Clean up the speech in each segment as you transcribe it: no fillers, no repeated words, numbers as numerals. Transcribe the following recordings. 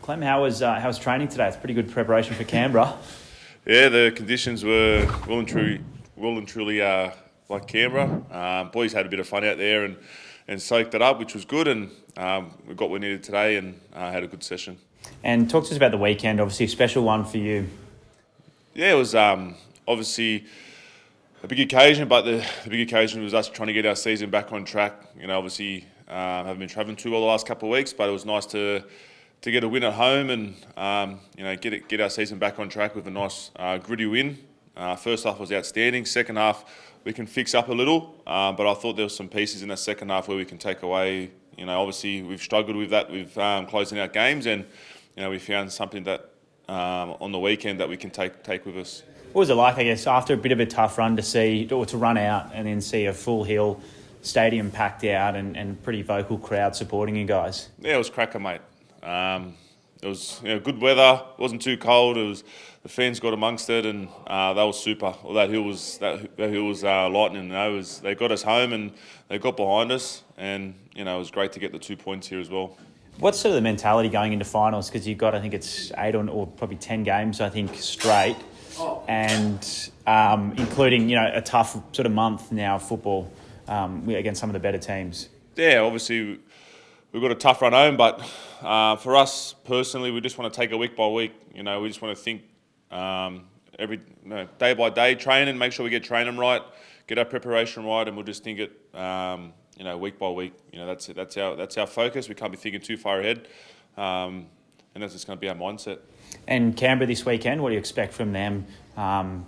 Clem, how was training today? It's pretty good preparation for Canberra. Yeah, the conditions were well and truly like Canberra. Boys had a bit of fun out there and soaked it up, which was good, and we got what we needed today and had a good session. And talk to us about the weekend, obviously a special one for you. Yeah, it was obviously a big occasion, but the big occasion was us trying to get our season back on track. You know, obviously haven't been travelling too well the last couple of weeks, but it was nice to get a win at home and get our season back on track with a nice gritty win. First half was outstanding. Second half we can fix up a little, but I thought there were some pieces in the second half where we can take away. You know, obviously we've struggled with that with closing out games, and you know we found something that on the weekend that we can take with us. What was it like, I guess, after a bit of a tough run to run out and then see a full Hill stadium packed out and pretty vocal crowd supporting you guys? Yeah, it was cracker, mate. It was good weather. It wasn't too cold. It was the fans got amongst it, and that was super. Well, that hill was lightning. They got us home and they got behind us, and it was great to get the 2 points here as well. What's sort of the mentality going into finals? Because you've got, I think it's 8 or probably 10 games, I think, straight, and including a tough sort of month now of football against some of the better teams. Yeah, obviously we've got a tough run home, but for us personally, we just want to take it week by week. We just want to think day by day, training, make sure we get training right, get our preparation right, and we'll just think it week by week. That's our focus. We can't be thinking too far ahead, and that's just going to be our mindset. And Canberra this weekend, what do you expect from them?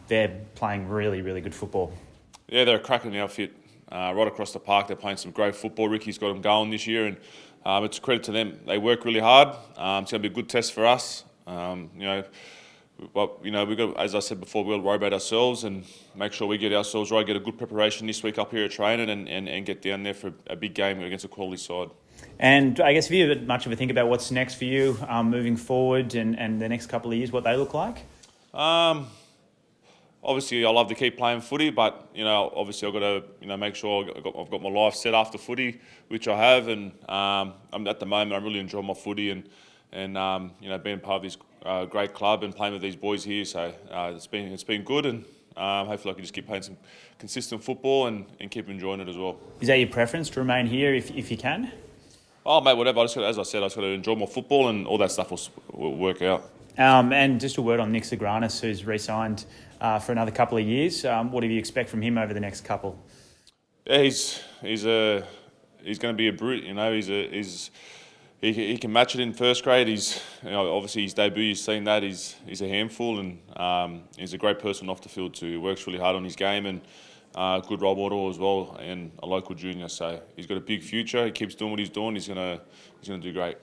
They're playing really, really good football. Yeah, they're a cracking outfit. Right across the park, they're playing some great football. Ricky's got them going this year, and it's a credit to them. They work really hard. It's going to be a good test for us. But we've got, as I said before, we'll worry about ourselves and make sure we get ourselves right, get a good preparation this week up here at training, and get down there for a big game against a quality side. And I guess have you had much of a think about what's next for you moving forward and the next couple of years, what they look like? Obviously, I love to keep playing footy, but obviously I've got to make sure I've got my life set after footy, which I have, and I'm at the moment I'm really enjoying my footy and being part of this great club and playing with these boys here. So it's been good, and hopefully I can just keep playing some consistent football and keep enjoying it as well. Is that your preference to remain here if you can? Oh, mate, whatever. As I said, I just got to enjoy my football, and all that stuff will work out. And just a word on Nick Zagranis, who's re-signed for another couple of years. What do you expect from him over the next couple? Yeah, he's going to be a brute. He can match it in first grade. He's obviously his debut. You've seen that. He's a handful, and he's a great person off the field too. He works really hard on his game, and good role model as well, and a local junior. So he's got a big future. He keeps doing what he's doing. He's going to do great.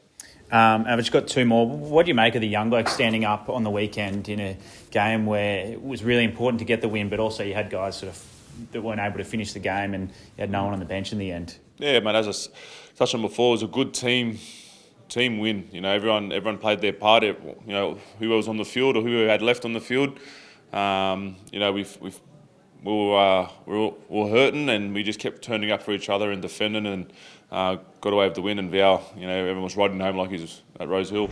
I've just got two more. What do you make of the young blokes standing up on the weekend in a game where it was really important to get the win, but also you had guys sort of that weren't able to finish the game and you had no one on the bench in the end? Yeah, mate, as I touched on before, it was a good team win. Everyone played their part. Who was on the field or who had left on the field. We were hurting, and we just kept turning up for each other and defending, and got away with the win. And Val, everyone was riding home like he was at Rose Hill.